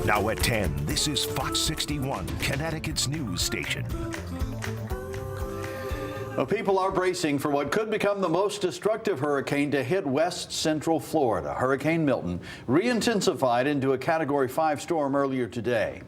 Now at 10, this is Fox 61, Connecticut's news station. Well, people are bracing for what could become the most destructive hurricane to hit west central Florida. Hurricane Milton re-intensified into a Category 5 storm earlier today.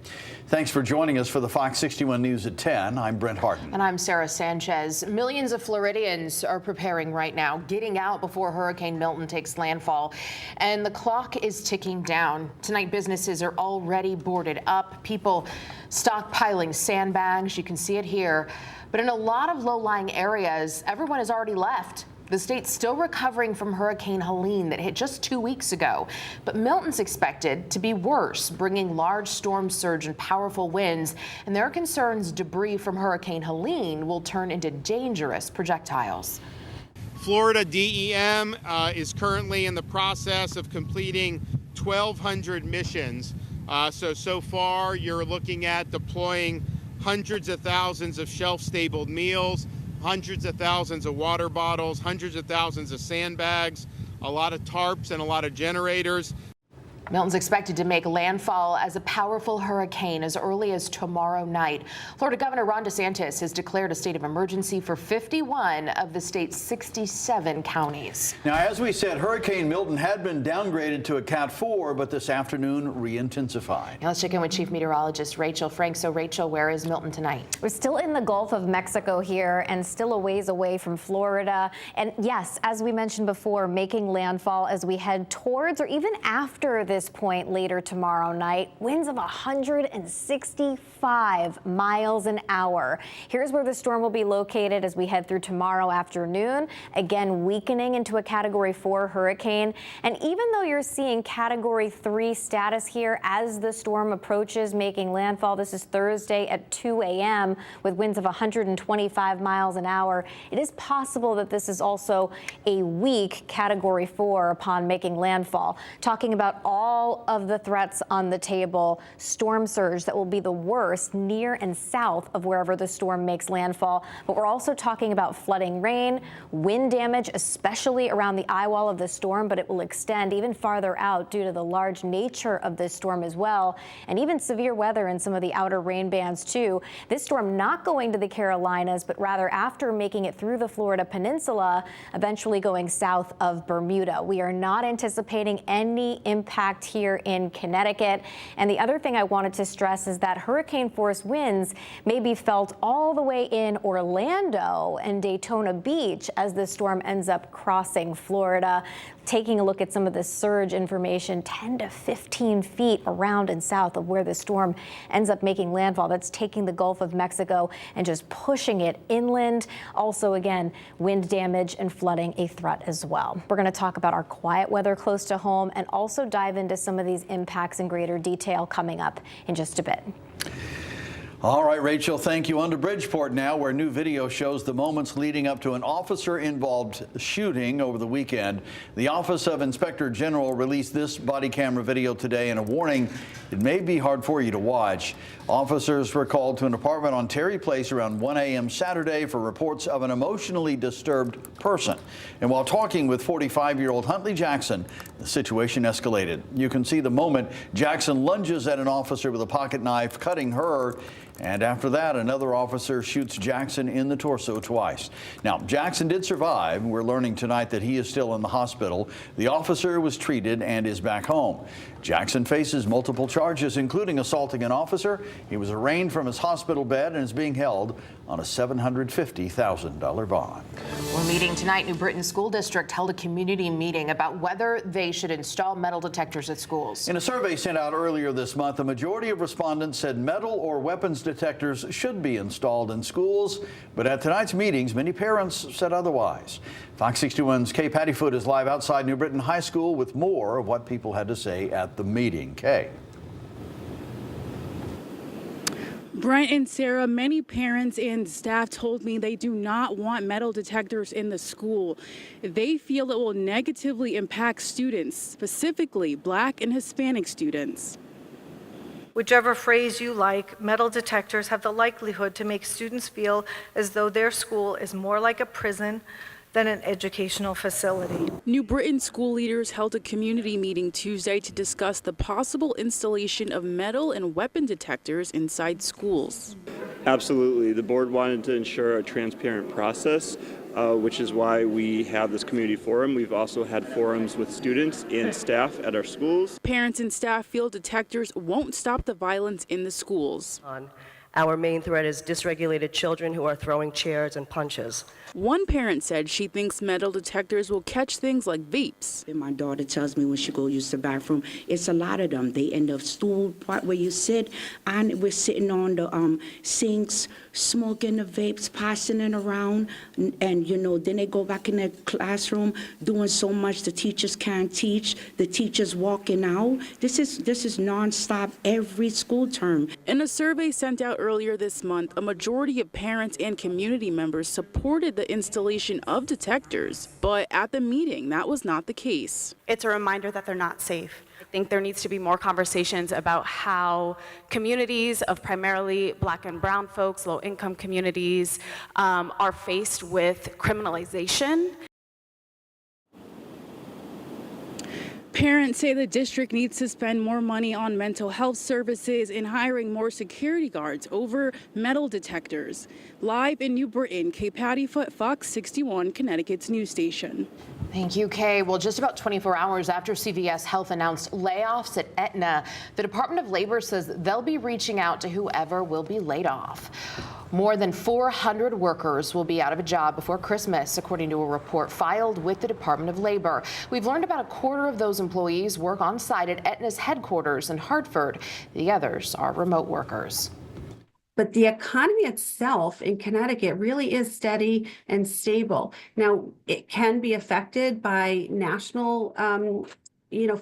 Thanks for joining us for the Fox 61 News at 10. I'm Brent Harden. And I'm Sarah Sanchez. Millions of Floridians are preparing right now, getting out before Hurricane Milton takes landfall. And the clock is ticking down. Tonight, businesses are already boarded up. People stockpiling sandbags. You can see it here. But in a lot of low-lying areas, everyone has already left. The state's still recovering from Hurricane Helene that hit just 2 weeks ago. But Milton's expected to be worse, bringing large storm surge and powerful winds. And there are concerns debris from Hurricane Helene will turn into dangerous projectiles. Florida DEM is currently in the process of completing 1,200 missions. So far, you're looking at deploying hundreds of thousands of shelf-stable meals, hundreds of thousands of water bottles, hundreds of thousands of sandbags, a lot of tarps and a lot of generators. Milton's expected to make landfall as a powerful hurricane as early as tomorrow night. Florida Governor Ron DeSantis has declared a state of emergency for 51 of the state's 67 counties. Now, as we said, Hurricane Milton had been downgraded to a Cat 4, but this afternoon re-intensified. Now let's check in with Chief Meteorologist Rachel Frank. So Rachel, where is Milton tonight? We're still in the Gulf of Mexico here and still a ways away from Florida. And yes, as we mentioned before, making landfall as we head towards or even after this point later tomorrow night. Winds of 165 miles an hour. Here's where the storm will be located as we head through tomorrow afternoon. Again, weakening into a Category 4 hurricane. And even though you're seeing Category 3 status here as the storm approaches making landfall, this is Thursday at 2 a.m. with winds of 125 miles an hour. It is possible that this is also a weak Category 4 upon making landfall. Talking about all of the threats on the table, storm surge that will be the worst near and south of wherever the storm makes landfall. But we're also talking about flooding rain, wind damage, especially around the eye wall of the storm, but it will extend even farther out due to the large nature of this storm as well, and even severe weather in some of the outer rain bands too. This storm not going to the Carolinas, but rather after making it through the Florida peninsula, eventually going south of Bermuda. We are not anticipating any impact here in Connecticut. And the other thing I wanted to stress is that hurricane force winds may be felt all the way in Orlando and Daytona Beach as the storm ends up crossing Florida. Taking a look at some of the surge information, 10 to 15 feet around and south of where the storm ends up making landfall. That's taking the Gulf of Mexico and just pushing it inland. Also, again, wind damage and flooding a threat as well. We're going to talk about our quiet weather close to home and also dive into some of these impacts in greater detail coming up in just a bit. All right, Rachel, thank you. On to Bridgeport now, where new video shows the moments leading up to an officer-involved shooting over the weekend. The Office of Inspector General released this body camera video today, and a warning, it may be hard for you to watch. Officers were called to an apartment on Terry Place around 1 a.m. Saturday for reports of an emotionally disturbed person. And while talking with 45-year-old Huntley Jackson, the situation escalated. You can see the moment Jackson lunges at an officer with a pocket knife, cutting her. And after that, another officer shoots Jackson in the torso twice. Now, Jackson did survive. We're learning tonight that he is still in the hospital. The officer was treated and is back home. Jackson faces multiple charges, including assaulting an officer. He was arraigned from his hospital bed and is being held on a $750,000 bond. We're meeting tonight. New Britain School District held a community meeting about whether they should install metal detectors at schools. In a survey sent out earlier this month, a majority of respondents said metal or weapons detectors should be installed in schools. But at tonight's meetings, many parents said otherwise. Fox 61's Kay Pattyfoot is live outside New Britain High School with more of what people had to say at the meeting. Kay. Brent and Sarah, many parents and staff told me they do not want metal detectors in the school. They feel it will negatively impact students, specifically Black and Hispanic students. Whichever phrase you like, metal detectors have the likelihood to make students feel as though their school is more like a prison than an educational facility. New Britain school leaders held a community meeting Tuesday to discuss the possible installation of metal and weapon detectors inside schools. Absolutely. The board wanted to ensure a transparent process, which is why we have this community forum. We've also had forums with students and staff at our schools. Parents and staff feel detectors won't stop the violence in the schools. Our main threat is dysregulated children who are throwing chairs and punches. One parent said she thinks metal detectors will catch things like vapes. And my daughter tells me when she go use the bathroom, it's a lot of them. They in the stool part where you sit, and we're sitting on the sinks, smoking the vapes, passing it around, and you know, then they go back in the classroom doing so much the teachers can't teach. The teachers walking out. This is nonstop every school term. In a survey sent out earlier this month, a majority of parents and community members supported the installation of detectors, but at the meeting, that was not the case. It's a reminder that they're not safe. I think there needs to be more conversations about how communities of primarily Black and brown folks, low-income communities, are faced with criminalization. Parents say the district needs to spend more money on mental health services and hiring more security guards over metal detectors. Live in New Britain, Kay Pattyfoot, Fox 61, Connecticut's news station. Thank you, Kay. Well, just about 24 hours after CVS Health announced layoffs at Aetna, the Department of Labor says they'll be reaching out to whoever will be laid off. More than 400 workers will be out of a job before Christmas, according to a report filed with the Department of Labor. We've learned about a quarter of those employees work on site at Aetna's headquarters in Hartford. The others are remote workers. But the economy itself in Connecticut really is steady and stable. Now, it can be affected by national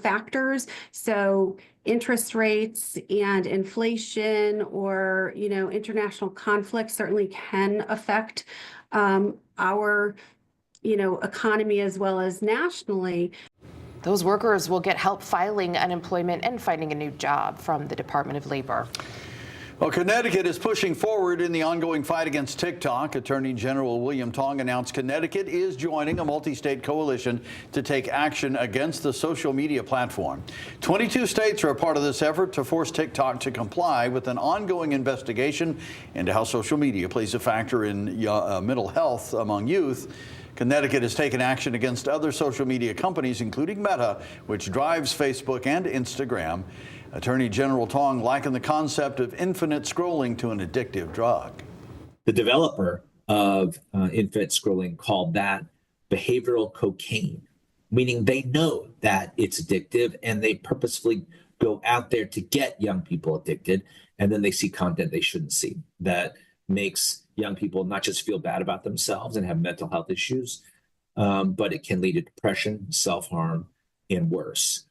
factors. So interest rates and inflation or, international conflicts certainly can affect our, economy as well as nationally. Those workers will get help filing unemployment and finding a new job from the Department of Labor. Well, Connecticut is pushing forward in the ongoing fight against TikTok. Attorney General William Tong announced Connecticut is joining a multi-state coalition to take action against the social media platform. 22 states are a part of this effort to force TikTok to comply with an ongoing investigation into how social media plays a factor in mental health among youth. Connecticut has taken action against other social media companies, including Meta, which drives Facebook and Instagram. Attorney General Tong likened the concept of infinite scrolling to an addictive drug. The developer of infinite scrolling called that behavioral cocaine, meaning they know that it's addictive and they purposefully go out there to get young people addicted, and then they see content they shouldn't see that makes young people not just feel bad about themselves and have mental health issues, but it can lead to depression, self-harm, and worse.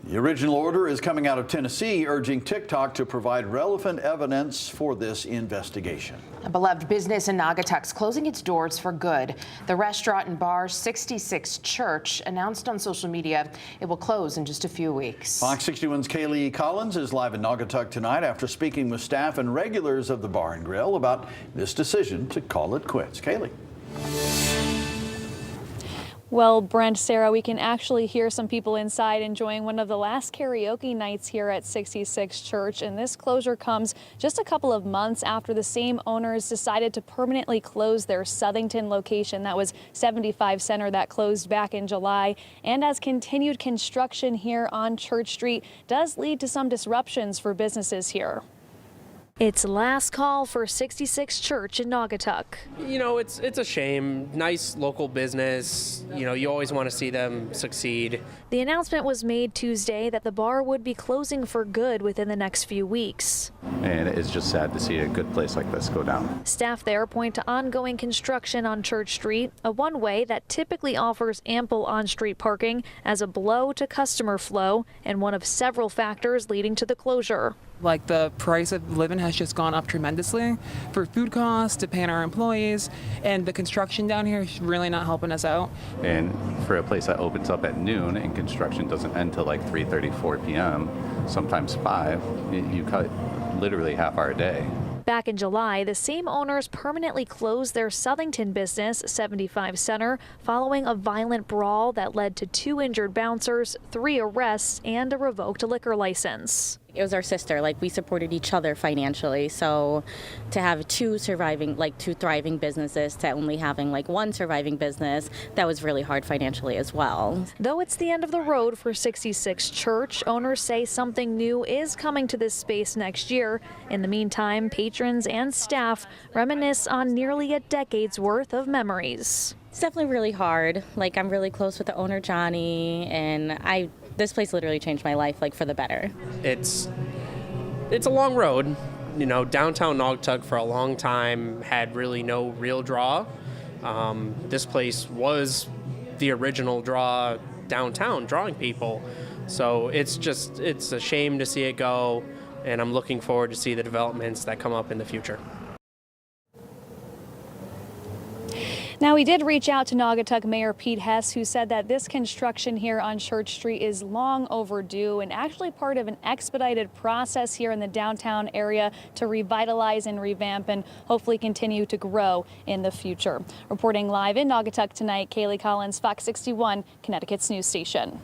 The original order is coming out of Tennessee, urging TikTok to provide relevant evidence for this investigation. A beloved business in Naugatuck's closing its doors for good. The restaurant and bar 66 Church announced on social media it will close in just a few weeks. Fox 61's Kaylee Collins is live in Naugatuck tonight after speaking with staff and regulars of the bar and grill about this decision to call it quits. Kaylee. Well, Brent, Sarah, we can actually hear some people inside enjoying one of the last karaoke nights here at 66 Church, and this closure comes just a couple of months after the same owners decided to permanently close their Southington location. That was 75 Center that closed back in July, and as continued construction here on Church Street does lead to some disruptions for businesses here. It's last call for 66 Church in Naugatuck. You know, it's a shame. Nice local business. You know, you always want to see them succeed. The announcement was made Tuesday that the bar would be closing for good within the next few weeks. And it's just sad to see a good place like this go down. Staff there point to ongoing construction on Church Street, a one-way that typically offers ample on-street parking, as a blow to customer flow and one of several factors leading to the closure. Like the price of living has just gone up tremendously for food costs, to paying our employees, and the construction down here is really not helping us out. And for a place that opens up at noon and construction doesn't end till like 3:30, 4 p.m., sometimes 5, you cut literally half our day. Back in July, the same owners permanently closed their Southington business, 75 Center, following a violent brawl that led to 2 injured bouncers, 3 arrests, and a revoked liquor license. It was our sister, like we supported each other financially. So to have 2 thriving businesses to only having like 1 surviving business, that was really hard financially as well. Though it's the end of the road for 66 Church, owners say something new is coming to this space next year. In the meantime, patrons and staff reminisce on nearly a decade's worth of memories. It's definitely really hard. Like I'm really close with the owner, Johnny, and this place literally changed my life, like for the better. It's a long road. You know, downtown Naugatuck for a long time had really no real draw. This place was the original draw downtown, drawing people. So it's a shame to see it go, and I'm looking forward to see the developments that come up in the future. Now, we did reach out to Naugatuck Mayor Pete Hess, who said that this construction here on Church Street is long overdue and actually part of an expedited process here in the downtown area to revitalize and revamp and hopefully continue to grow in the future. Reporting live in Naugatuck tonight, Kaylee Collins, Fox 61, Connecticut's news station.